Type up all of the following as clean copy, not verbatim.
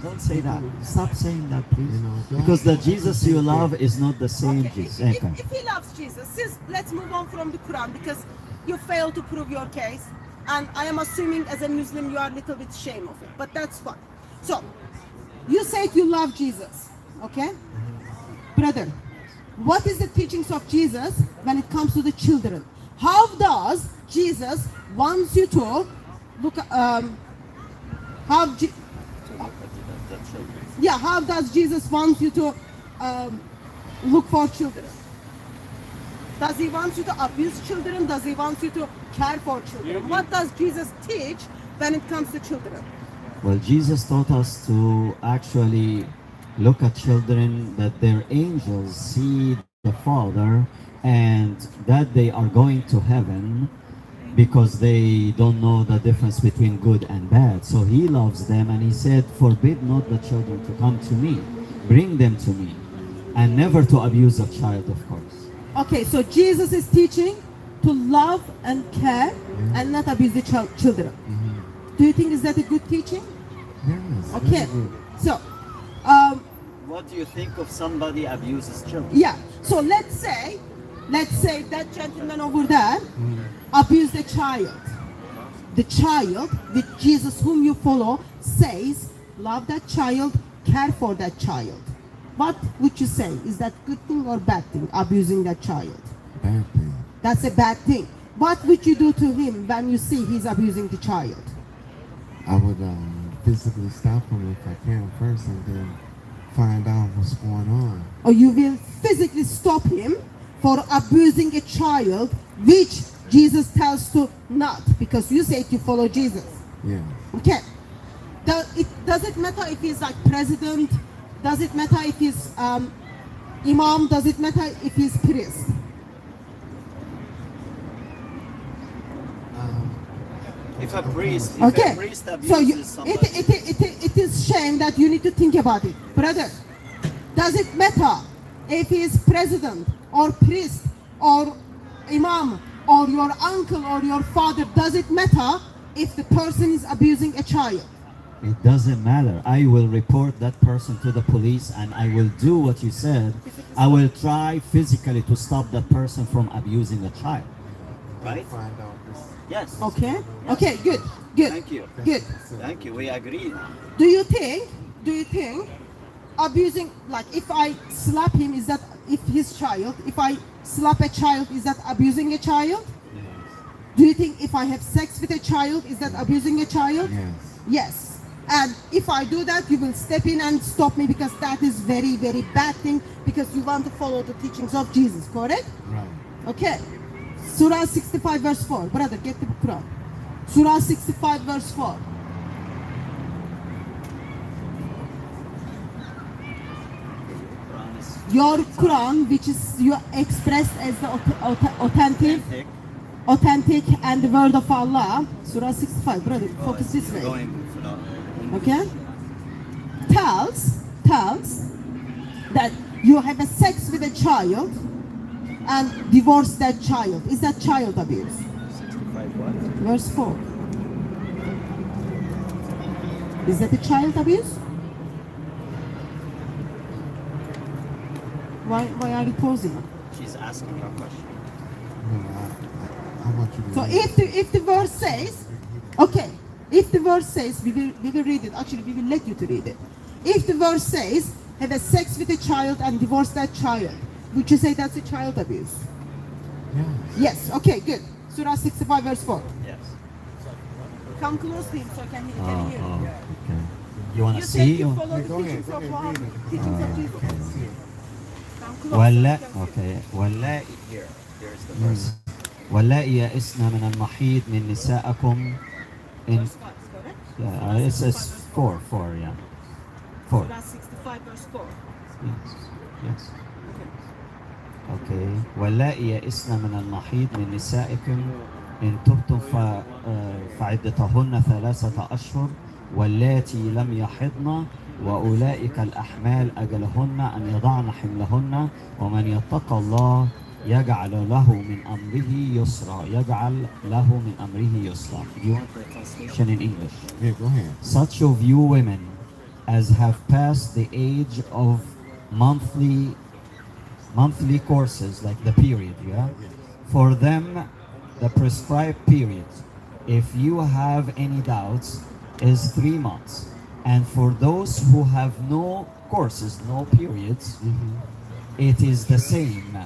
don't say that. Stop saying that, please. You know, don't- Because the Jesus you love is not the same Okay, Jesus. if he loves Jesus, let's move on from the Quran because you failed to prove your case, and I am assuming as a Muslim you are a little bit ashamed of it, but that's fine. So, you said you love Jesus, okay? Brother, what is the teachings of Jesus when it comes to the children? How does Jesus wants you to look? How? Yeah, how does Jesus want you to look for children? Does he want you to abuse children? Does he want you to care for children? What does Jesus teach when it comes to children? Well, Jesus taught us to actually look at children that their angels see the Father and that they are going to heaven because they don't know the difference between good and bad. So he loves them and he said, forbid not the children to come to me, bring them to me, and never to abuse a child, of course. Okay, so Jesus is teaching to love and care and not abuse the children. Do you think is that a good teaching? Yes. Okay, very good. so What do you think of somebody abuses children? yeah, so let's say that gentleman over there abused a child. The child, with Jesus whom you follow, says, love that child, care for that child. What would you say? Is that good thing or bad thing, abusing that child? Bad thing. That's a bad thing. What would you do to him when you see he's abusing the child? I would physically stop him if I can first, and then find out what's going on. Or you will physically stop him for abusing a child, which Jesus tells to not, because you say you follow Jesus. Yeah. Okay. Does it matter if he's like president? Does it matter if he's imam? Does it matter if he's priest? If a priest, Okay. abuses So somebody, it is shame that you need to think about it, brother. Does it matter if he is president or priest or imam or your uncle or your father? Does it matter if the person is abusing a child? it doesn't matter. I will report that person to the police and I will do what you said. I will try physically to stop that person from abusing a child. Right? Find out this. Yes. Okay. Okay. Good. Good. Thank you. Good. Thank you. We agree. Do you think abusing, like if I slap him, is that if his child? If I slap a child, is that abusing a child? Do you think if I have sex with a child, is that abusing a child? Yes. Yes. And if I do that, you will step in and stop me because that is very, very bad thing because you want to follow the teachings of Jesus, correct? Right. Okay. Surah 65 verse 4. Brother, get the Quran. Surah 65 verse 4. Your Quran, which is you expressed as the authentic and the word of Allah. Surah 65. Brother, focus this way. Okay? Tells that you have a sex with a child and divorce that child. Is that child abuse? 65 what? Verse 4. Is that a child abuse? Why are you pausing? She's asking a question. No, I want you to. So if the verse says, okay, if the verse says, we will read it. Actually, we will let you to read it. If the verse says, have a sex with a child and divorce that child, would you say that's a child abuse? Yes. Yes. Okay. Good. Surah 65 verse 4. Yes. Come close to him so can he Oh, hear. okay. You want You to said see? you follow the Go ahead, teachings go of ahead, Muhammad, read it. teachings of Jesus. Come close. ولا so you can- okay ولا here's the verse واللائي يئسن من المحيض من نسائكم in Verse 5, correct? yeah, it's 4 yeah 4 Surah 65 verse 4. yes okay واللائي يئسن من المحيض من نسائكم إن تبتم فعدتهن 3 أشهر واللاتي لم يحضن وأولئك الأحمال أجلهن أن يضعن حملهن ومن يتق الله يجعل له من أمره يسرا يجعل له من أمره يسرا. Do you want the translation in English? Yeah, go ahead. Such of you women as have passed the age of monthly courses, like the period, yeah? For them, the prescribed period, if you have any doubts, is 3 months. And for those who have no courses, no periods, it is the same.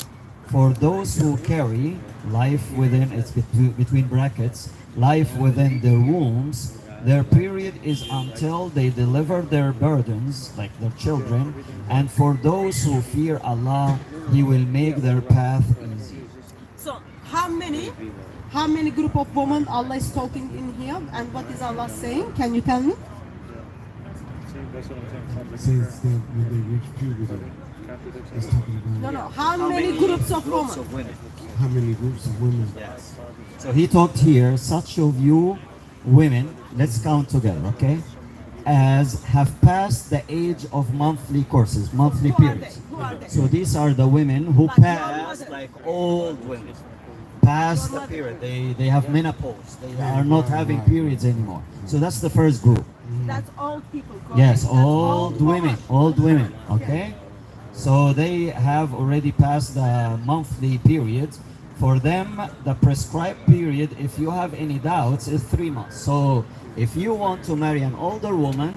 For those who carry life within, it's between brackets, life within their wombs, their period is until they deliver their burdens, like their children. And for those who fear Allah, He will make their path easy. So how many group of women Allah is talking in here, and what is Allah saying? Can you tell me? It says that when they reach puberty, it's talking about No. How many groups of women? women? how many groups of women. Yes. So he talked here, such of you women, let's count together, okay? As have passed the age of monthly courses, monthly Who are periods. they? Who are they? So these are the women who Like your passed, mother. like old women, past the period. They have menopause. They are not having periods anymore. So that's the first group. That's old people. Correct? Yes, That's old women, okay? So they have already passed the monthly period. For them, the prescribed period, if you have any doubts, is 3 months. So if you want to marry an older woman,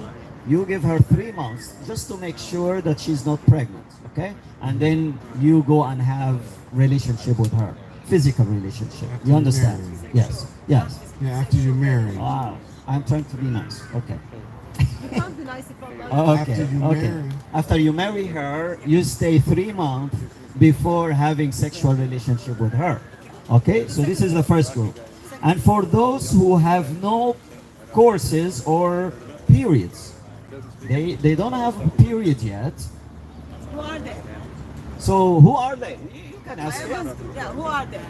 you give her 3 months just to make sure that she's not pregnant, okay? And then you go and have relationship with her, physical relationship. You understand? Yes, yes. Yeah, after you're married. Wow, I'm trying to be nice. Okay. You can't be nice if Allah. Okay, After you okay. marry. After you marry her, you stay 3 months before having sexual relationship with her. Okay, so this is the first group. And for those who have no courses or periods, they don't have a period yet. Who are they? So who are they? You can I ask am them. asking. Yeah, who are they?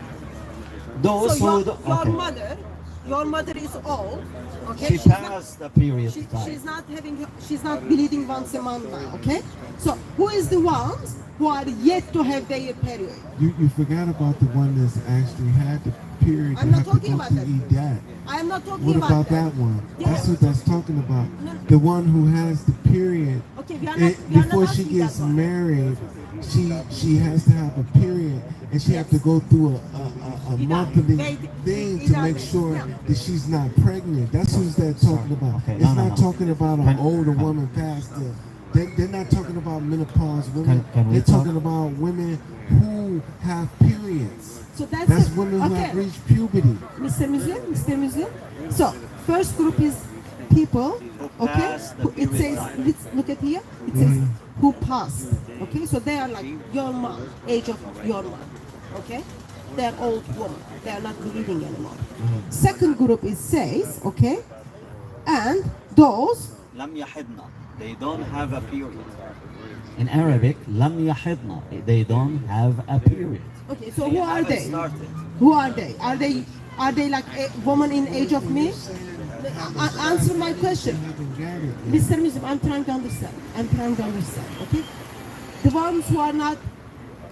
Those So who your, do- your okay. mother, your mother is old. Okay, She she's not- passed the period She, time. she's not bleeding once a month now, okay? So who is the ones who are yet to have their period? You forgot about the one that's actually had the period. I'm You not have to talking go about through that. EDAT. I am not talking What about about that one? Yeah. That's what that's talking about. No. The one who has the period. Okay, we are it- not, we are before not she asking gets that one. married, she has to have a period, and she has to go through a EDAT. monthly They- thing to EDAT. make sure Yeah. that she's not pregnant. That's what they're talking about. Okay, It's no, no, not no. talking about an Can- older can- woman past the. They're not talking about menopause women. Can we they're talk? talking about women who have periods. So That's it. women who have Okay, reached puberty. Mr. Muslim. So first group is people, okay? passed the It period says, time. let's look at here. It says who passed. Okay, so they are like your mom, age of your mom. Okay, they are old women. They are not bleeding anymore. Second group is says, okay, and those. لم يحضن. They don't have a period. In Arabic, لم يحضن. They don't have a period. Okay, so who are haven't they? started. Who are they? Are they like a woman in age of me? Answer my question. Haven't got it yet. Mr. Muslim, I'm trying to understand. Okay? The ones who are not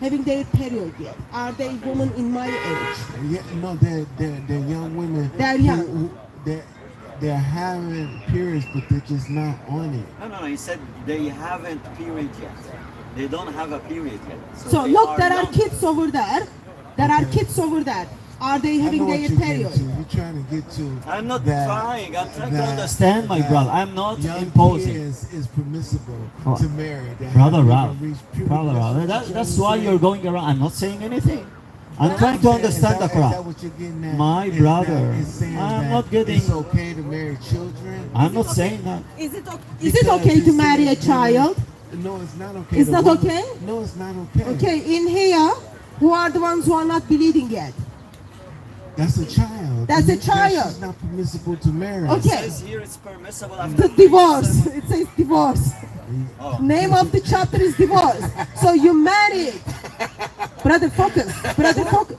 having their period yet, are they women in my age? Yeah, no, they're young women. They're young. They're having periods, but they're just not on it. No. He said they haven't period yet. They don't have a period yet. So they look, there are young. kids over there. There are Okay. kids over there. Are they I having know what their you're getting period? to. You're trying to get to. I'm not that- trying. I'm trying to that- understand, my that brother. I'm not young imposing. kids is permissible Oh. to marry. They Brother haven't Ralph, even reached puberty. brother Ralph, that's why you're going around. I'm not saying anything. I'm What trying to saying, understand the is that Quran. what you're getting at? My Is brother, that it's saying I'm that not getting- It's okay to marry children. I'm not saying that. Is it Because okay to it marry a says child? women- No, it's not okay. It's The not woman- okay? No, it's not okay. Okay, in here, who are the ones who are not bleeding yet? That's a child. That's a That child. She's not permissible to marry. Okay. It says here it's permissible after The divorce. It says divorce. Oh. Name of the chapter is divorce. So you married. Brother, focus. Brother, focus.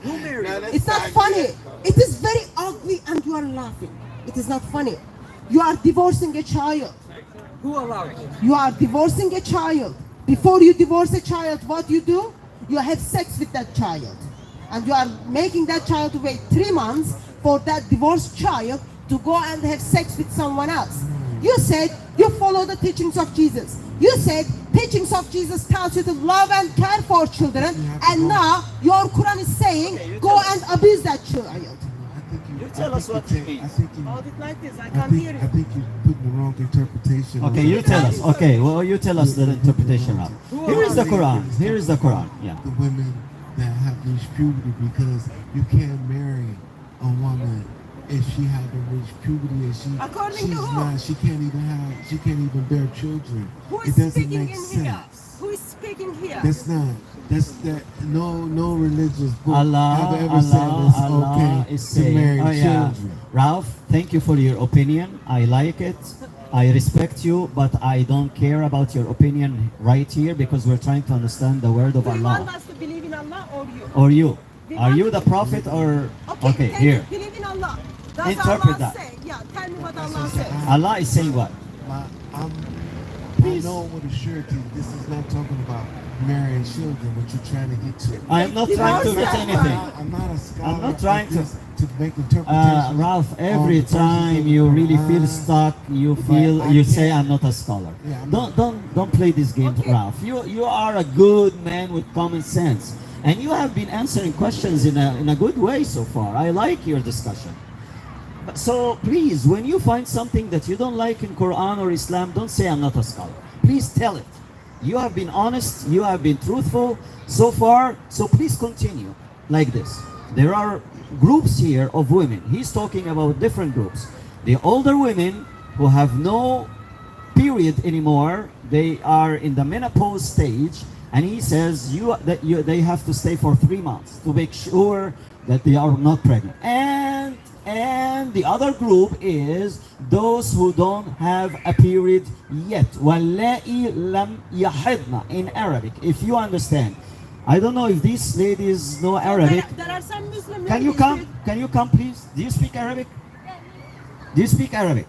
It's not funny. It is very ugly and you are laughing. It is not funny. You are divorcing a child. Who allowed it? You are divorcing a child. Before you divorce a child, what you do? You have sex with that child. And you are making that child wait 3 months for that divorced child to go and have sex with someone else. You said You follow the teachings of Jesus. You said teachings of Jesus tells you to love and care for children, and now your Quran is saying Okay, you go tell and us. abuse that child. You tell us what it means. Hold it like this. I I can't think, hear I you. think you're putting the wrong interpretation. Okay, on you it. tell us. Okay, well, you tell us the interpretation of. Here is the Quran. Here is the Quran. Yeah. The women that have reached puberty, because you can't marry a woman if she haven't reached puberty and According she's to who? not, she can't even bear children. Who It is doesn't speaking make in sense. here? Who is speaking here? That's that no religious book Allah, have ever said it's Allah okay is to saying. marry Oh yeah, children. Ralph, thank you for your opinion. I like it. I respect you, but I don't care about your opinion right here because we're trying to understand the word of Do you want Allah. us to believe in Allah or you? Or you? We Are want you to- the prophet or? Okay, thank here. you. Believe in Allah. Does Interpret Allah that. say? Yeah, tell me what Allah says. Allah is saying what? I know with a surety this is not talking about marrying children, what you're trying to get to. I am not trying to get anything. I'm not a scholar. I'm not trying of this to make interpretations. Ralph, on every the verses time of you the really feel Quran. stuck, you But feel I you say can't- I'm not a scholar. Yeah, I'm Don't play this game, Okay. Ralph. You are a good man with common sense, and you have been answering questions in a good way so far. I like your discussion. So please, when you find something that you don't like in Quran or Islam, don't say I'm not a scholar. Please tell it. You have been honest, you have been truthful so far, so please continue like this. There are groups here of women. He's talking about different groups. The older women who have no period anymore, they are in the menopause stage, and he says they have to stay for 3 months to make sure that they are not pregnant. And the other group is those who don't have a period yet. وَاللَّائِي لَمْ يَحِضْنَ in Arabic, if you understand. I don't know if these ladies know Arabic. There are some Muslim Can you ladies come? with- Can you come, please? Do you speak Arabic? Do you speak Arabic?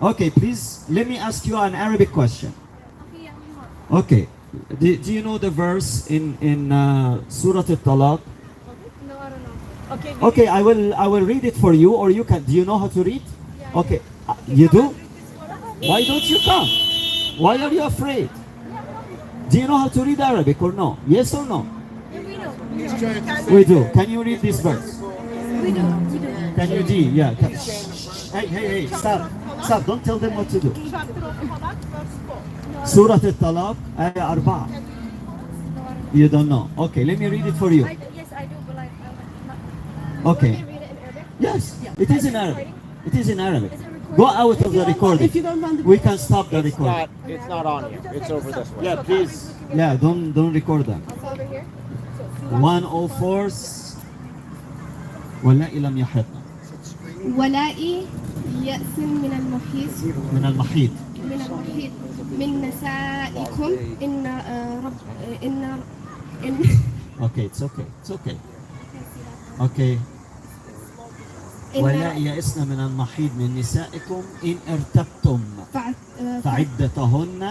Okay, please let me ask you an Arabic question. Okay, do you know the verse in Surah Al-Talaq? Okay. Okay, I will read it for you, or you can. Do you know how to read? Okay, you do. Why don't you come? Why are you afraid? Do you know how to read Arabic or no? Yes or no? We do. Can you read this verse? Can you do? Yeah. Hey, stop. Don't tell them what to do. Chapter of Talaq, verse 4. Surah Al-Talaq, ayah 4. You don't know. Okay, let me read it for you. Yes, I do, but like, Okay. can I read it in Arabic? Yes, it is in Arabic. It is in Arabic. Is it recorded? Go out of the recording. If you don't want the We can stop the recording. It's not on here. It's over this way. Yeah, please. Yeah, don't record them. It's over here. 104 واللائي لم يحضن ولائي يأس من المحيط من المحيط. من نسائكم إن رب إن Okay, it's okay. Okay. إن واللائي يئسن من المحيط من نسائكم إن ارتبتم فعدتهن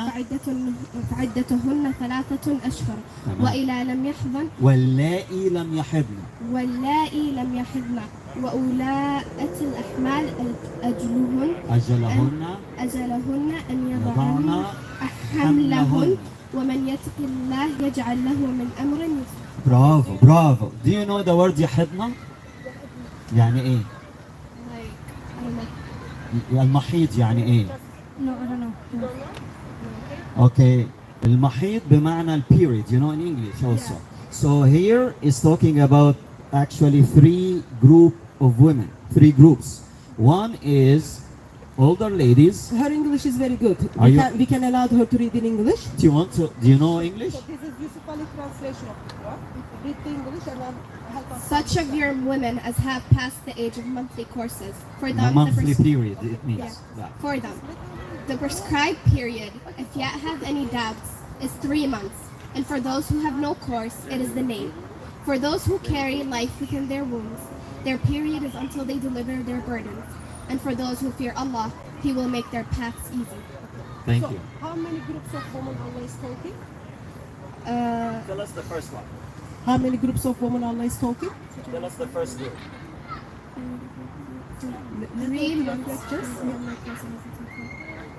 فعدتهن 3 أشهر تمام. وإلى لم يحضن واللائي لم يحضن واللائي لم يحضن وأولاءة الأحمال أجلهن أن يضعن حملهن ومن يتق الله يجعل له من أمر يسرا. برافو. Do you know the word يحضن؟ يعني ايه؟ المحيط يعني ايه؟ No, I don't know. Okay. المحيط بمعنى period, you know, in English also. So here is talking about actually 3 groups. One is older ladies. Her English is very good. Are you- We can allow her to read in English. Do you know English? So this is Yusuf Ali translation of the Quran. Read the English and then help us. Such of your women as have passed the age of monthly courses, for The them monthly period, it means. Yeah. Yeah. For them, the prescribed period, if yet have any doubts, is 3 months, and for those who have no course, it is the name. For those who carry life within their wombs, their period is until they deliver their burdens, and for those who fear Allah, He will make their paths easy. Thank So you. how many groups of women Allah is talking? Tell us the first one. How many groups of women Allah is talking? Tell us the first group. 3 months. Lectures.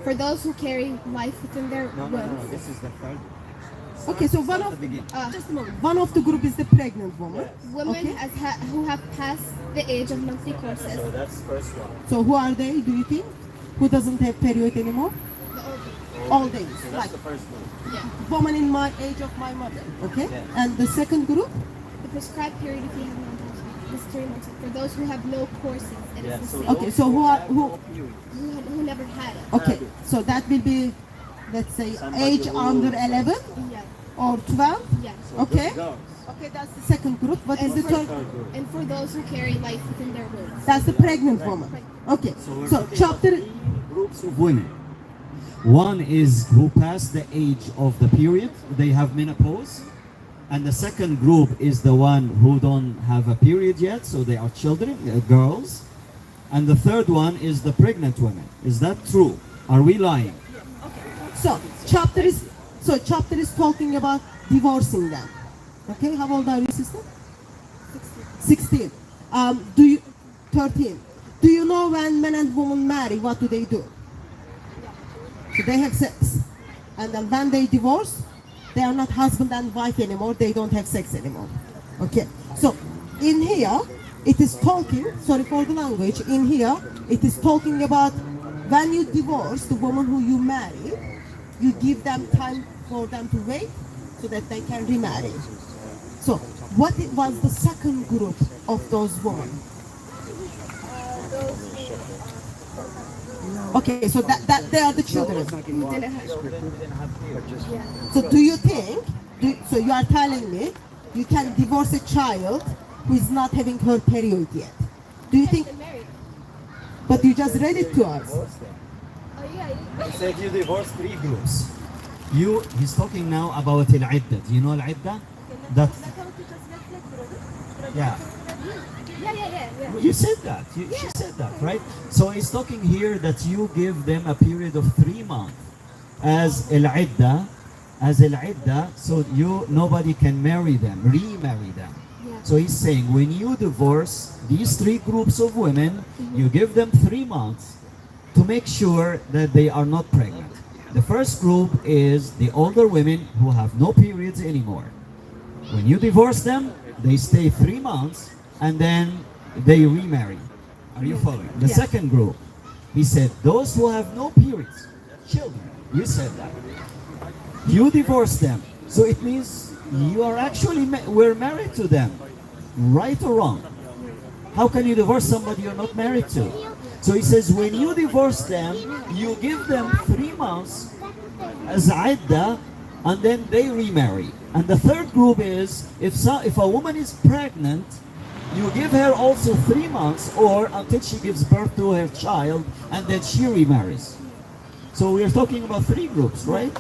For those who carry life within their wombs, This is the third. Okay, so one of uh, just a moment. One of the group is the pregnant woman. women Okay. who have passed the age of monthly courses, So that's first one. So who are they? Do you think? Who doesn't have period anymore? the old All days, So like that's the first one. yeah. woman in my age of my mother. Okay. Yeah. And the second group? The prescribed period if you have menstruation is 3 months. For those who have no courses, it Yeah, is the so same. Okay. So who are who? Who never had it. Okay. So that will be, let's say, Somebody age who- under 11 Yeah. or 12. Yeah. Okay. Girls. Okay, that's the second group. What is And the for, third? and for those who carry life within their wombs. That's the pregnant woman. Okay. we're So talking chapter. about three groups of women. One is who passed the age of the period, they have menopause. And the second group is the one who don't have a period yet, so they are children, girls. And the third one is the pregnant women. Is that true? Are we lying? So chapter is talking about divorcing them. Okay, how old are you, sister? 16. Do you 13? Do you know when men and women marry, what do they do? So they have sex, and then when they divorce, they are not husband and wife anymore. They don't have sex anymore. Okay. So in here, it is talking. Sorry for the language. In here, it is talking about when you divorce the woman who you marry, you give them time for them to wait so that they can remarry. So what was the second group of those women? Okay, so that they are the children. Who didn't have So do you think, so you are telling me, you can divorce a child who is not having her period yet? Do you think, been married. but you just read it to us. Oh yeah. He said you divorced three groups. He's talking now about al-idda. Do you know al-idda? That, yeah. Yeah. You said that. She said that, right? So he's talking here that you give them a period of 3 months as al-idda, so nobody can marry them, remarry them. Yeah. So he's saying when you divorce these three groups of women, you give them 3 months to make sure that they are not pregnant. The first group is the older women who have no periods anymore. When you divorce them, they stay 3 months and then they remarry. Are you following? The Yeah. second group, he said, those who have no periods, children, you said that. You divorce them. So it means you are actually, we're married to them. Right or wrong? How can you divorce somebody you're not married to? So he says, when you divorce them, you give them 3 months as idda, and then they remarry. And the third group is, if a woman is pregnant, you give her also 3 months or until she gives birth to her child, and then she remarries. So we're talking about 3 groups, right?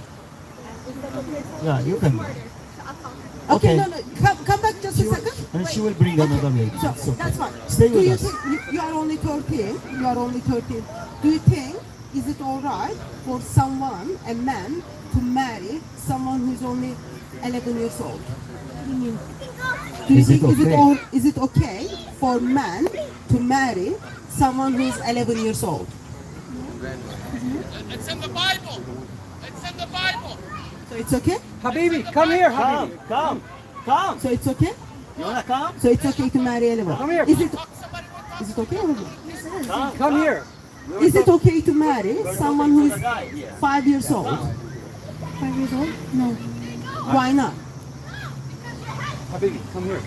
Yeah, you can. Okay, Okay. no, come back just a second. And she will bring another lady. So It's okay. that's fine. Stay Do with you us. think you are only 13? You are only 13. Do you think is it all right for someone, a man, to marry someone who is only 11 years old? Do you Is it think okay? is it okay for man to marry someone who is 11 years old? It's in the Bible. It's in the Bible. So it's okay? Habibi, come here, Habibi. Come. So it's okay? You wanna come? So it's okay to marry anyone? Come here. Is it Somebody wants is it okay or not? Come here. Is it okay to marry someone who is 5 years old? 5 years old? No. Why not? Habibi, come here.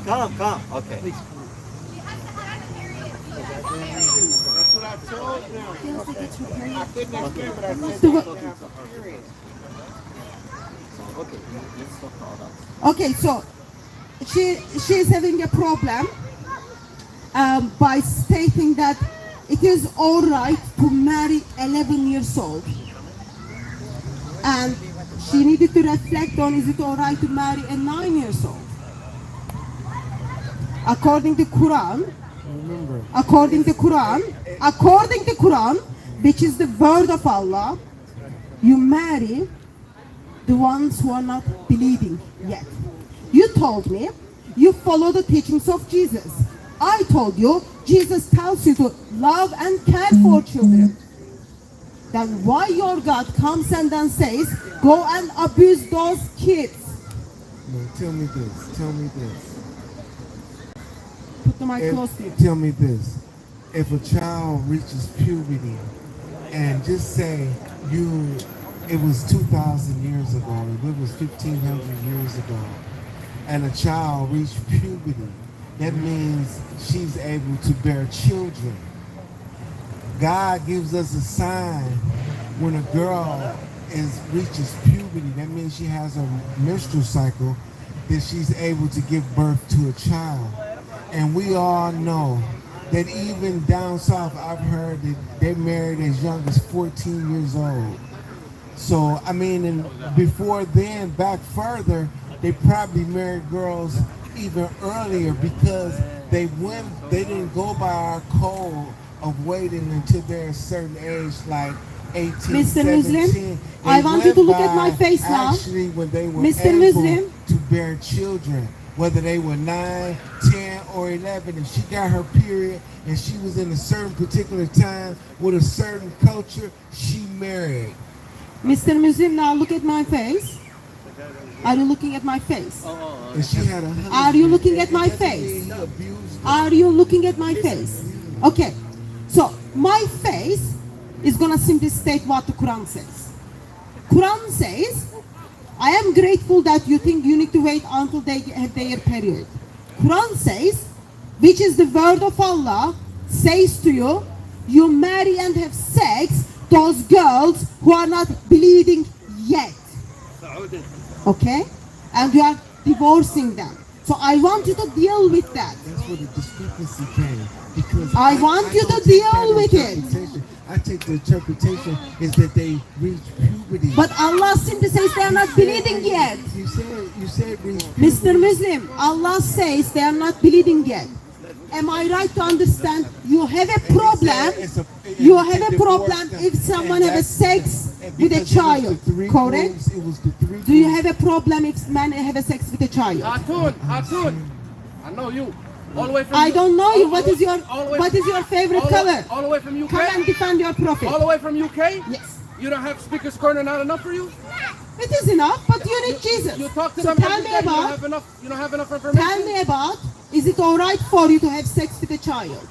Come. Okay. Please. That's what I told them. Feels like it's repairing. I couldn't explain, but I said So they what- don't have a period. Okay, let's talk about that. Okay, so she is having a problem by stating that it is all right to marry 11 years old, and she needed to reflect on, is it all right to marry a 9 years old? According to Quran, which is the word of Allah, you marry the ones who are not believing yet. You told me you follow the teachings of Jesus. I told you Jesus tells you to love and care for children. then why your God comes and then says, go and abuse those kids? No, tell me this. Tell me this. Put the mic close to you. Tell me this. If a child reaches puberty, and just say it was 2,000 years ago, it was 1,500 years ago, and a child reached puberty, that means she's able to bear children. God gives us a sign when a girl reaches puberty, that means she has a menstrual cycle, that she's able to give birth to a child. And we all know that even down south, I've heard that they married as young as 14 years old. So, I mean, and before then, back further, they probably married girls even earlier because they didn't go by our code of waiting until they're a certain age, like 18, Mr. 17. Muslim, I want you to look at my face now. Actually, when they were Mr. able Muslim. to bear children, whether they were 9, 10, or 11, if she got her period and she was in a certain particular time with a certain culture, she married. Mr. Muslim, now look at my face. Are you looking at my face? And she had a husband. Are you looking at my It doesn't face? mean he abused her. Are you looking at my face? Okay, so my face is gonna simply state what the Quran says. Quran says, I am grateful that you think you need to wait until they have their period. Quran says, which is the word of Allah, says to you, you marry and have sex those girls who are not bleeding yet. Okay? And you are divorcing them. So I want you to deal with that. That's where the discrepancy came. Because I want you don't to take that deal with it. interpretation. I take the interpretation is that they reach puberty. But Allah simply says they are not bleeding yet. You said reach puberty. Mr. Muslim, Allah says they are not bleeding yet. Am I right to understand you have a problem? You have a problem if someone has sex with a child, correct? Do you have a problem if man have a sex with a child? Hatun, I know you. All the way from I don't know you. all What the is your way- all the way what from- is your favorite all the- color? All the way from UK? Come and defend your prophet. All the way from UK? Yes. You don't have speakers corner not enough for you? It is enough, but you need Jesus. You talk to So them tell every me day, you don't about have enough you don't have enough information? Tell me about, is it alright for you to have sex with a child?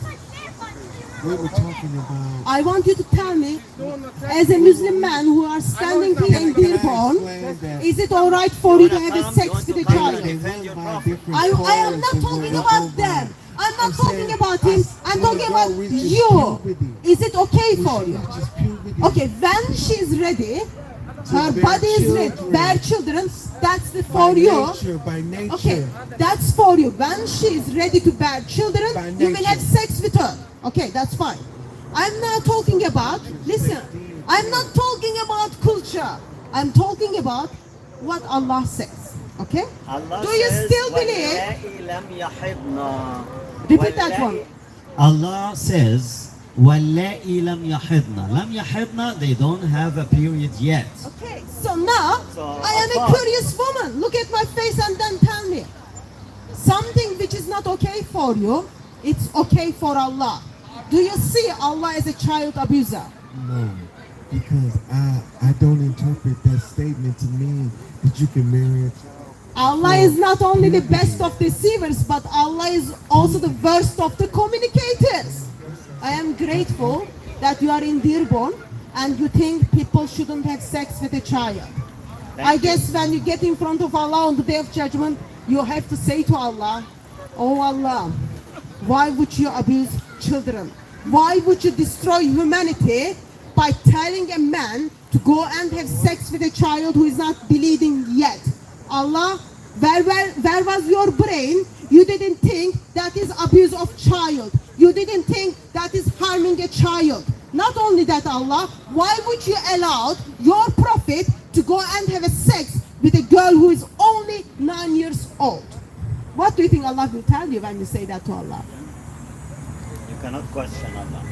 We were talking about. I want you to tell me, Doing the test. as a Muslim man who are standing here in Dearborn, is it alright for you to have a sex with a child? I am not talking about them. I'm not talking about him. I'm talking about you. Is it okay for you? Okay, when she's ready, her body is ready, bear children, that's for you. By nature. Okay, that's for you. When she is ready to bear children, By you will have nature. sex with her. Okay, that's fine. I'm not talking about, listen, I'm not talking about culture. I'm talking about what Allah says. Okay? Allah Do you says, still believe? "وَاللَّائِي لَمْ يَحِضْنَ." Repeat that one. Allah says, وَاللَّائِي لَمْ يَحِضْنَ. لَمْ يَحِضْنَ, they don't have a period yet. Okay, so now So, I am a Allah. curious woman. Look at my face and then tell me. Something which is not okay for you, it's okay for Allah. Do you see Allah as a child abuser? No, because I don't interpret that statement to mean that you can marry a child. Allah is not only the best of deceivers, but Allah is also the worst of the communicators. I am grateful that you are in Dearborn and you think people shouldn't have sex with a child. I guess when you get in front of Allah on the day of judgment, you have to say to Allah, oh Allah, why would you abuse children? Why would you destroy humanity by telling a man to go and have sex with a child who is not bleeding yet? Allah, where was your brain? You didn't think that is abuse of child. You didn't think that is harming a child. Not only that, Allah, why would you allow your prophet to go and have a sex with a girl who is only 9 years old? What do you think Allah will tell you when you say that to Allah? You cannot question Allah.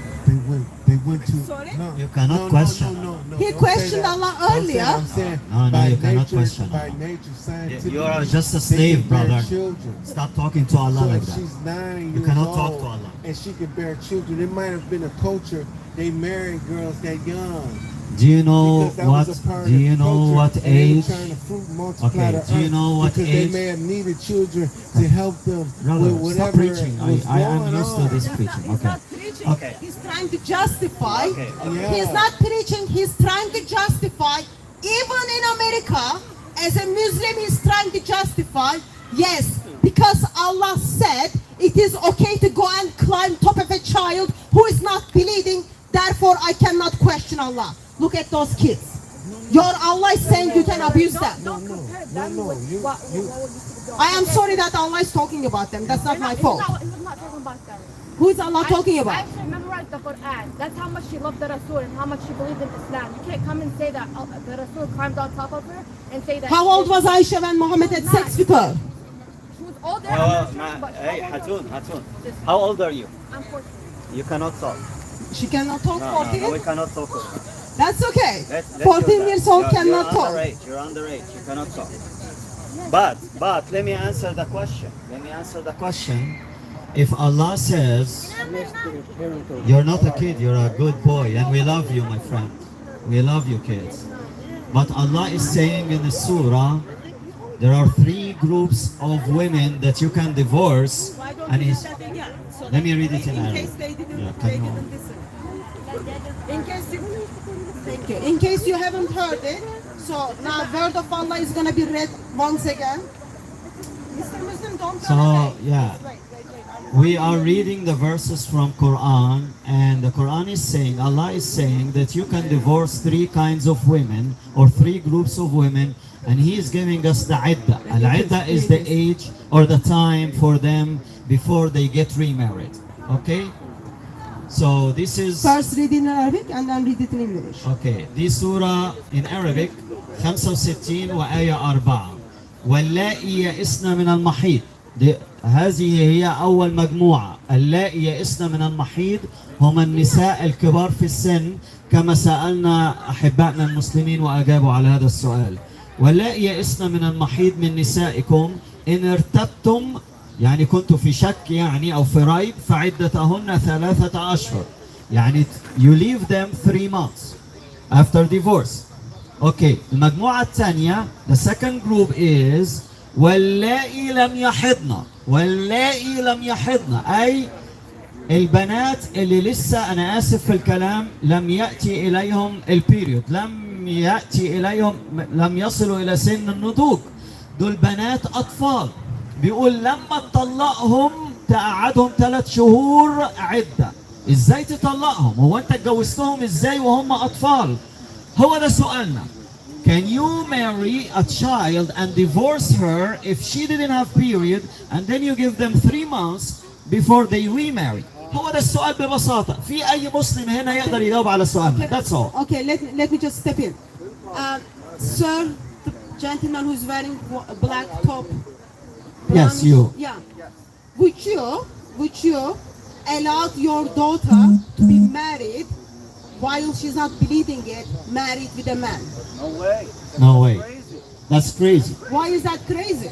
They went to. Sorry? No, You cannot no, question. No, no, no, He don't questioned say that. Allah Don't say earlier. that. I'm saying No, by you cannot nature, question by Allah. nature, scientifically. You are just a they slave, can bear brother. Children. Stop talking to Allah So like if that. she's 9 You years cannot old talk to Allah. and she can bear children, it might have been a culture. They married girls that young. Do you know Because that what? was a part Do of you the know culture, what and they were age? trying to fruit multiply Okay, the do you earth know what because age? they may have needed children to help them Brother, with stop whatever preaching. was I am going used to on. this He's preaching. not Okay. preaching. Okay. He's trying to justify. Okay. Yeah. He's not preaching. He's trying to justify. Even in America, as a Muslim, he's trying to justify. Yes, because Allah said it is okay to go and climb top of a child who is not bleeding. Therefore, I cannot question Allah. Look at those kids. Your Allah is saying you can abuse them. No, you, I am sorry that Allah is talking about them. That's not my fault. He's not talking about them. Who is Allah talking I about? actually memorized the Quran. That's how much she loved the Rasul and how much she believed in Islam. You can't come and say that the Rasul climbed on top of her and say that. How old was Aisha when Muhammad had sex with her? She was older. Hey, Hatun. How old are you? I'm 14. You cannot talk. She cannot talk. No, 14. no, we cannot talk. That's okay. Let's 14 go years back. old You're cannot talk. Underage. You're underage. You cannot talk. But let me answer the question. Question. If Allah says you're not a kid, you're a good boy, and we love you, my friend. We love you, kids. But Allah is saying in the surah, there are 3 groups of women that you can divorce, Why don't and you He's. read that again? So Let me that read it in in Arabic. case they didn't, Yeah, they can you- didn't listen. In case you, thank you. In case you haven't heard it, so now word of Allah is gonna be read once again. Mr. Muslim, don't So, turn away. yeah. Wait. We are reading the verses from Quran, and the Quran is saying, Allah is saying that you can divorce 3 kinds of women or 3 groups of women, and He is giving us the iddah. Al-iddah is the age or the time for them before they get remarried. Okay? So this is First read in Arabic and then read it in English. okay. This surah in Arabic 65 وآية 4 واللائي يئسن من المحيض. هذه هي أول مجموعة. اللائي يئسن من المحيض هم النساء الكبار في السن كما سألنا أحبائنا المسلمين وأجابوا على هذا السؤال. واللائي يئسن من المحيض من نسائكم إن ارتبتم يعني كنتوا في شك يعني أو في ريب فعدتهن 3 أشهر. يعني you leave them 3 months after divorce. Okay, المجموعة الثانية the second group is واللائي لم يحضن أي البنات اللي لسه أنا آسف في الكلام لم يأتي إليهم البيريود لم يصلوا إلى سن النضوج. دول بنات أطفال. بيقول لما تطلقهم تقعدهم 3 شهور عدة. إزاي تطلقهم؟ هو أنت اتجوزتهم إزاي وهم أطفال؟ هو ده سؤالنا. Can you marry a child and divorce her if she didn't have period and then you give them 3 months before they remarry? هو ده السؤال ببساطة. في أي مسلم هنا يقدر يجاوب على سؤالنا. That's all. Okay, let me just step in. Sir, the gentleman who's wearing a black top. Yes, you. Yeah. Would you allow your daughter to be married while she's not bleeding it, married with a man? No way. No way. Crazy. That's crazy. Why is that crazy?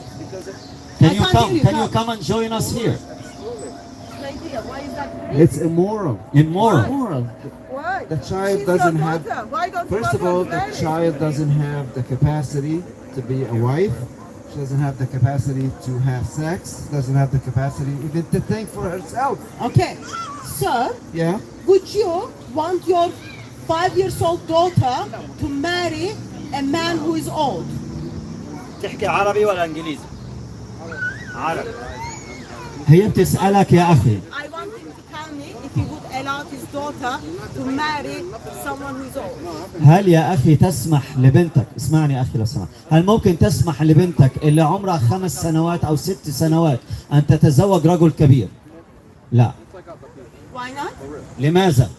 Can I you can't come? hear you. Can you come and join us here? Why is that crazy? it's immoral. Immoral. Immoral. Why? The child She's doesn't your have. daughter. Why don't you First of want all, her the married? child doesn't have the capacity to be a wife. She doesn't have the capacity to have sex. Doesn't have the capacity even to think for herself. Okay. Sir, Yeah. would you want your 5-year-old daughter to marry a man who is old? تحكي عربي ولا انجليزي؟ عربي. هي بتسألك يا أخي. I want him to tell me if he would allow his daughter to marry someone who is old. هل يا أخي تسمح لبنتك اسمعني أخي لو سمحت هل ممكن تسمح لبنتك اللي عمرها 5 سنوات أو 6 سنوات أن تتزوج رجل كبير؟ لا. Why not? لماذا؟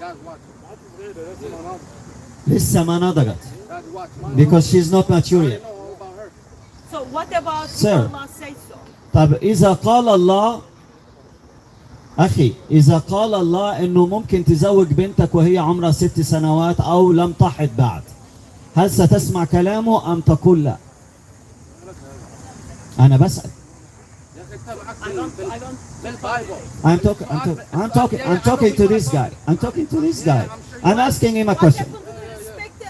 لسه ما نضجت. Because she's not mature yet. So what about Sir. if Allah says so? طب إذا قال الله أخي إذا قال الله إنه ممكن تزوج بنتك وهي عمرها 6 سنوات أو لم تحض بعد هل ستسمع كلامه أم تقول لا؟ أنا بسأل. I'm talking to this guy. I'm talking to this guy. I'm asking him a question. Respect the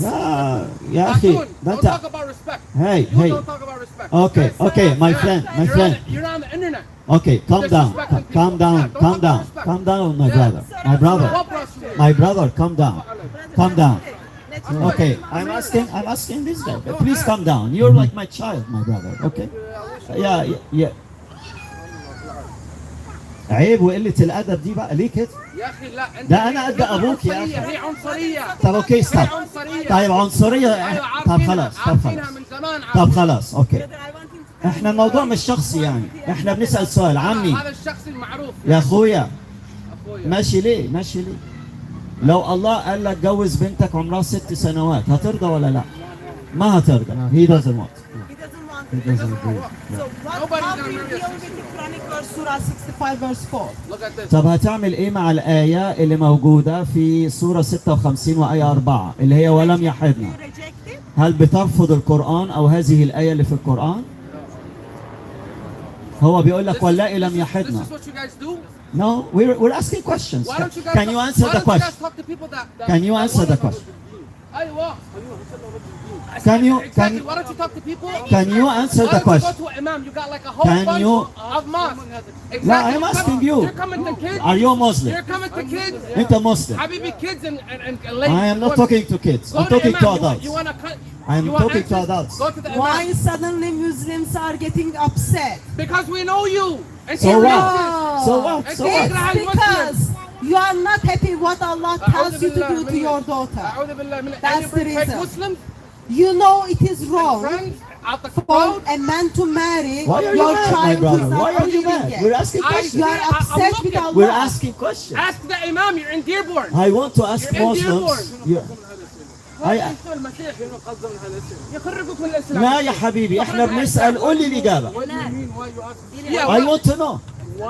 لا يا Asun, أخي ده don't أنت. talk about respect. Hey, You hey. don't talk about respect. Okay, okay, my Yeah. friend, my You're friend. You're on the internet. Okay, calm down, Disrespecting people. calm down, Yeah, don't calm talk down, about respect. calm down, my Yeah. brother, my brother, What prostitute? my brother, calm down, calm down. Let's Okay, I'm asking this guy. Please calm down. You're like my child, my brother. Okay. Yeah, yeah. عيب وقلة الأدب دي بقى ليه كده؟ يا اخي لا انت ده أنا قد أبوك يا عنصرية، أخي. هي عنصرية. طب أوكي هي ستوب. عنصرية. طيب عنصرية. أيوة، طب عارفينها، خلاص، طب عارفينها خلاص. من زمان، طب عارفينها. خلاص، أوكي. I want him to إحنا الموضوع مش شخصي يعني. إحنا بنسأل سؤال عمي. هذا الشخص المعروف يا أخويا اخويا. ماشي ليه؟ ماشي ليه؟ لو الله قال لك جوز بنتك عمرها 6 سنوات هترضى ولا لا؟ ما هترضى. He doesn't want. He doesn't want it. So Nobody's how gonna do you marry deal a with the Quranic verse Surah 65 verse 4? Look at this. طب هتعمل ايه مع الآية اللي موجودة في سورة 56 وآية 4 اللي هي ولم Do يحدنا؟ you reject it? هل بترفض القرآن أو هذه الآية اللي في القرآن؟ هو بيقول لك واللائي لم This يحدنا. is what you guys do. No, we're asking questions. Why don't you guys Can you answer why the don't you guys question? talk to people that Can you that answer want the to- question? ايوه. Can you Exactly. Why don't you talk to people? can you answer Why the don't you question? go to an imam? You got like a whole Can bunch you- of mosques. Exactly. لا I'm asking you. You're coming to kids. Are you a Muslim? You're coming to kids. أنت مسلم. Habibi, kids and ladies. I am not women. talking to kids. Go I'm to talking imam. to You adults. want to cut? I am you want talking to answers? adults. Go to the imam. Why suddenly Muslims are getting upset? Because we know you. And So you're what? racist. So what? So what? It's because you are not happy what Allah tells you to do to your daughter. أعوذ بالله من- That's and you bring the fake reason. Muslims, You know it is wrong friends, out the for crowd. a man to marry Why are you your mad, my child who brother? is Why not are you believing mad? yet. We're asking I- questions. You are I'm upset with looking. Allah. We're asking questions. Ask the imam. You're in Dearborn. I want to ask You're in Muslims. Dearborn. I, المسيح يخرجك من الإسلام. لا يا حبيبي احنا بنسأل قول لي الإجابة. I want to know.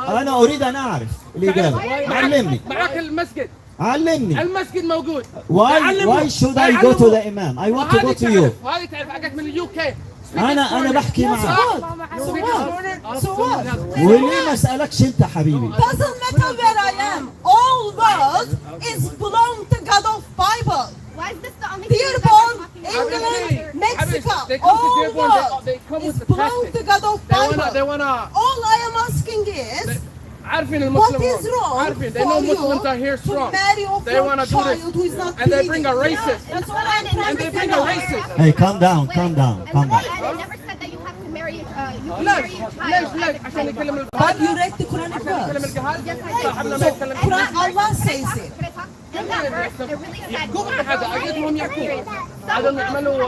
أنا أريد أن أعرف الإجابة. علمني. معك المسجد. علمني. المسجد موجود. Why should I go to the imam? I want to go to you. وهذه تعرف حاجات من اليو كي. أنا بحكي So معك. what? So what? So what? وليه ما أسألكش أنت حبيبي؟ Doesn't matter where I am. All world is belong to God of Bible. Why is this the only thing you guys are Dearborn, talking about? England, Mexico, They come to all Dearborn, world they come with is the belong to tactics. God of They Bible. wanna All I am asking is, عارفين what المسلمون. is wrong عارفين. They for know you Muslims are here to strong. marry off They your wanna do this. child who is not And they bring a believing? racist. That's what I'm trying And to they figure bring a out. racist. Hey, calm down, calm down, And calm the down. Quran never said that you have to marry you can ليش؟ marry your child. ليش ليش؟ عشان يكلم But you الجهاد. read the Quranic عشان يكلم verse. الجهاد. Yes, I did. صاحبنا ما يتكلم Quran, Allah says it. Can I talk? In that verse, it really said يحكوا بهذا أيدهم يحكوا. هذا اللي يعملوا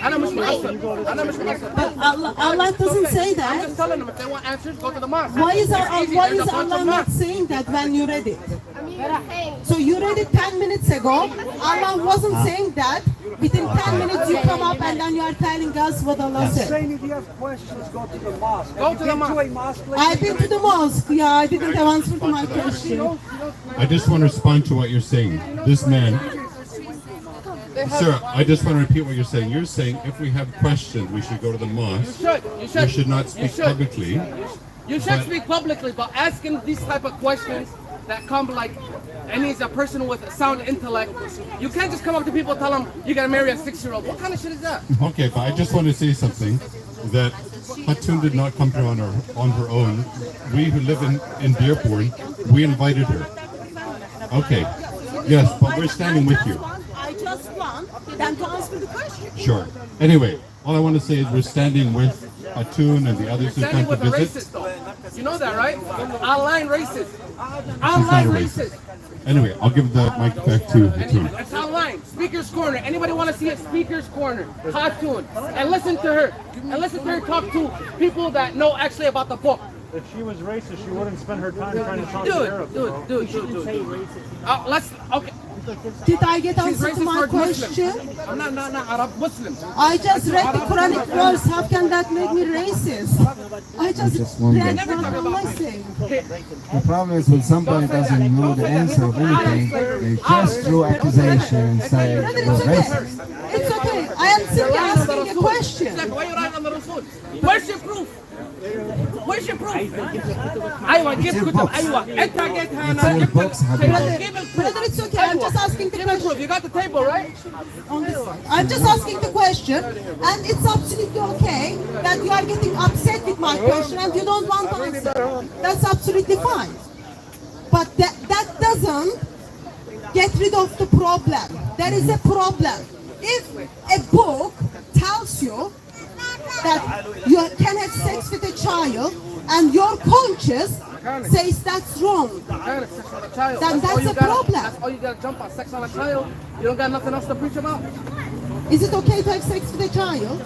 أنا مش معصب. أنا مش معصب. But Allah doesn't say I'm that. just telling them if they want answers, go to the mosque. Why is, It's easy. why There's is a bunch Allah of not mosques. saying that when you read it? I mean, you're saying So you read it 10 minutes ago. Allah wasn't saying that. Within 10 minutes you come up and then you are telling us what Allah said. Saying if you have questions, go to the mosque. Go Have to you the been mosque. a mosque I've been to the mosque. Yeah, I didn't have answer to my question. I just want to respond to what you're saying. This man, sir, I just want to repeat what you're saying. You're saying if we have questions, we should go to the mosque. You We should not You speak should. publicly. You should But- speak publicly, but asking these type of questions that come like, and he's a person with a sound intellect. You can't just come up to people and tell them you gotta marry a 6-year-old. What kind of shit is that? Okay, but I just want to say something that Hatun did not come here on her own. We who live in Dearborn, we invited her. Okay, yes, but we're standing with you. I just want them to answer the question. Sure. Anyway, all I want to say is we're standing with Hatun and the others who Standing come with to a visit. racist though. You know that, right? Online racist. She's not Online a racist. racist. Anyway, I'll give the mic back to Hatun. It's online. Speaker's Corner. Anybody want to see a Speaker's Corner? Cartoon. And listen to her. And listen to her talk to people that know actually about the book. If she was racist, she wouldn't spend her time trying to talk to Arabs. Dude. Let's, okay. Did I get She's answer to racist my for Muslims. question? I'm not Arab Muslim. I just read the Quranic verse. How can that make me racist? I just read what Allah said. The problem is when somebody doesn't know the answer of anything, they just throw accusation and say Brother, you're it's okay. racist. It's okay. I am simply asking a question. Why you lying on the Rasul? Where's your proof? Where's your proof? ايوه جيب your كتب books. ايوه انت جيتها It's انا your جبت books, حبيبي. Brother, جيب البروف. brother, it's okay. I I'm just asking the Give me proof. question. You got the table, right? I'm just asking the question, and it's absolutely okay that you are getting upset with my question and you don't want to answer. That's absolutely fine. But that doesn't get rid of the problem. There is a problem. If a book tells you that you can have sex with a child and your conscience says that's wrong, Sex on a child. then all that's you a gotta- problem. That's all you gotta jump on. Sex on a child. You don't got nothing else to preach about. Is it okay to have sex with a child?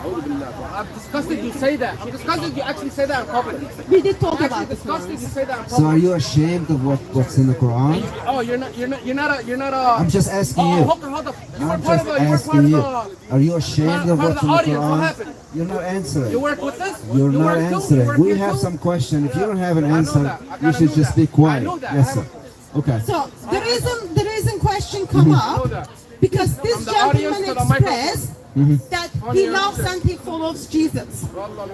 I'm disgusted you say that. I'm disgusted you actually say that in public. We did talk I'm about actually this. disgusted you say that in public. So are you ashamed of what's in the Quran? Oh, you're not a. I'm just asking oh, you. Hold up. You were I'm part just of the. You were part asking of you. the. Are you ashamed of part of what's the in the audience. What Quran? happened? You're not answering. You work with this? You're You not work too? You answering. work We here have too? some question. If you don't have an I know answer, that. I you gotta should know just that. be quiet. I know that. Yes, I sir. have Okay. So the reason question come up that. because this From the audience gentleman to the expressed that he loves and he follows Jesus.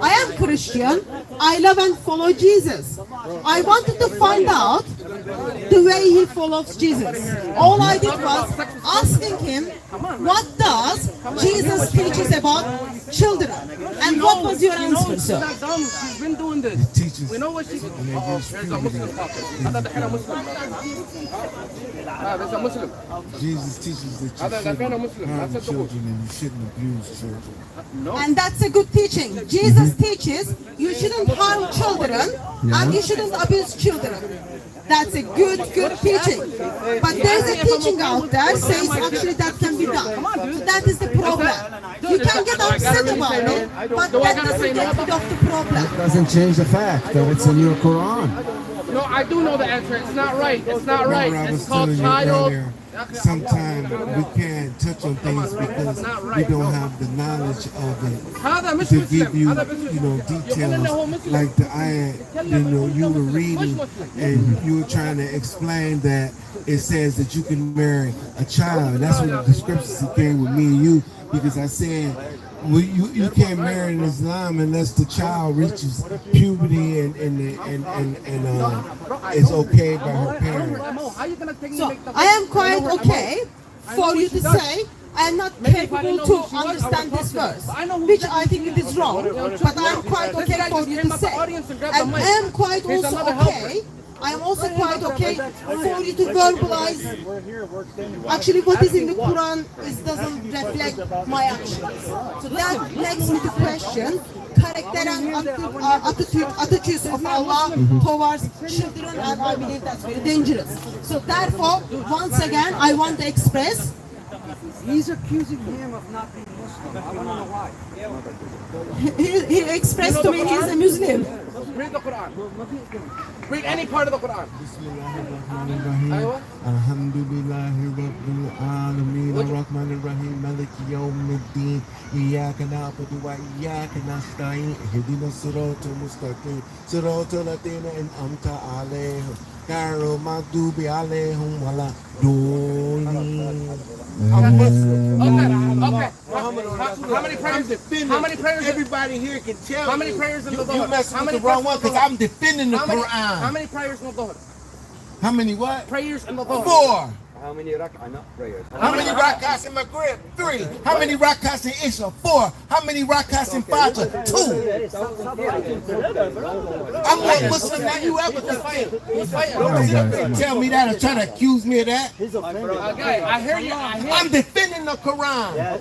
I am Christian. I love and follow Jesus. I wanted to find out the way he follows Jesus. All I did was asking him, what does Jesus teaches about children? And what was your answer, She's sir? not dumb. She's been doing this. teaches We know what she's. Oh, there's a Muslim talking. I thought they had a Muslim. There's a Muslim. Jesus teaches that you Other than being a shouldn't Muslim, harm that's a good. children and you shouldn't abuse children. And that's a good teaching. Jesus teaches you shouldn't harm children and you shouldn't abuse children. That's a good teaching. But there's a teaching out there says actually that can be done. So that is the problem. You can get upset about it, but that doesn't get rid of the problem. Doesn't change the fact that it's in your Quran. No, I do know the answer. It's not right. It's not Remember right. I It's was called telling you child. earlier, sometimes we can't touch on things because we don't have the knowledge of it هذا مش to مسلم. give you, هذا مش you know, يقول إنه هو details مسلم. like the ayat, you know, you were reading and you were trying to explain that it says that you can marry a child. That's what the discrepancy came with me and you because I said, well, you can't marry in Islam unless the child reaches puberty and is okay by her parents. How you gonna take me So make the I am quite okay for you to say I am not capable to understand this verse, which I think it is wrong, but I am quite okay for you to say. And I am quite also okay. I am also quite okay for you to verbalize. Actually, what is in the Quran doesn't reflect my actions. So that makes me the question: character and attitudes of Allah towards children, and I believe that's very dangerous. So therefore, once again, I want to express. He's accusing him of not being Muslim. I want to know why. He expressed to me he's a Muslim. Read the Quran. Read any part of the Quran. Bismillahirrahmanirrahim. Alhamdulillahi Rabbil Alameen. Ar-Rahmanir-Rahim. Maliki Yawmiddin. Iyyaka na'budu wa iyyaka nasta'in. Ihdina as-siratal mustaqim. Siratal ladzina an'amta 'alayhim. Ghayril maghdubi 'alayhim waladdallin. Okay. How many prayers? How many prayers? Everybody here can tell. How many prayers in the You Dhuhr? messing How with many the wrong prayers one in the because Dhuhr? I'm defending the How Quran. many prayers in the Dhuhr? How many what? Prayers in the Dhuhr. 4. How many rak'ah, not prayers? How many rakats in Maghrib? 3. How many rakats in Isha? 4. How many rakats in Fajr? 2. I'm more Muslim than you ever defend. Tell me that or try to accuse me of that. Okay, I hear you. I hear I'm defending the Quran. I'm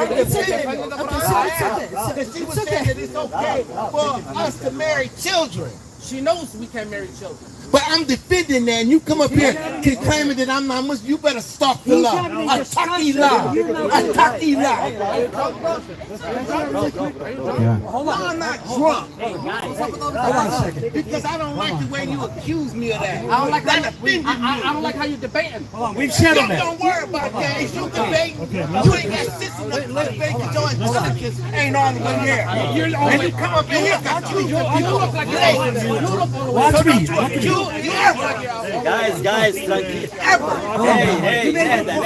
defending the Quran. And she was saying that it's okay for us to marry children. She knows we can't marry children. But I'm defending that, and you come up here claiming that I'm not Muslim. You better stop the law. Attaqillah. Attaqillah. Yeah. No, I'm not drunk. Hold on a second. Because I don't like the way you accuse me of that. I don't like how That offended me. I don't like how you're debating. Don't worry about that. It's your debate. You ain't got sense enough to debate because your intelligence ain't all the way here. And you come up in here, got you. You look like you're Watch me. Guys, tranquilo. Hey, nada,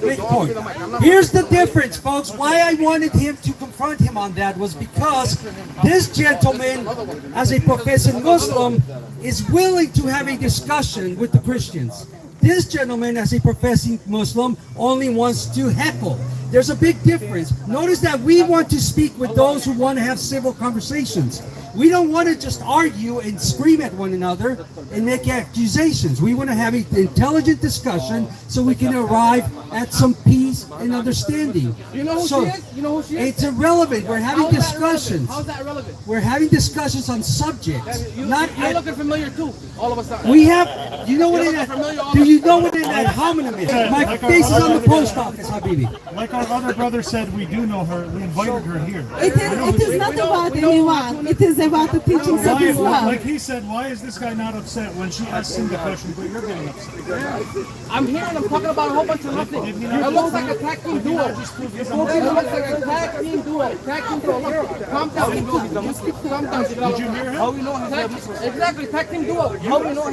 Great point. Here's the difference, folks. Why I wanted him to confront him on that was because this gentleman, as a professing Muslim, is willing to have a discussion with the Christians. This gentleman, as a professing Muslim, only wants to heckle. There's a big difference. Notice that we want to speak with those who want to have civil conversations. We don't want to just argue and scream at one another and make accusations. We want to have an intelligent discussion so we can arrive at some peace and understanding. You know who she is? You know who she is? It's irrelevant. We're having How's that discussions. relevant? How's that relevant? We're having discussions on subjects. You're Not looking familiar too, all of a sudden. we have, you know what You're an looking familiar all do of you a know what an ad hominem is? My face is on the post office, Habibi. Like our other brother said, we do know her. We invited her here. It is not about anyone. It is about the teachings of Why, Islam. like he said, why is this guy not upset when she asks him the question, but you're getting upset? I'm here and I'm talking about a whole bunch of nothing. It looks like a tag team duo. It looks like a tag team duo. Tag team duo. Look, calm down. Calm down. Did you hear him? Exactly, tag team duo. How we know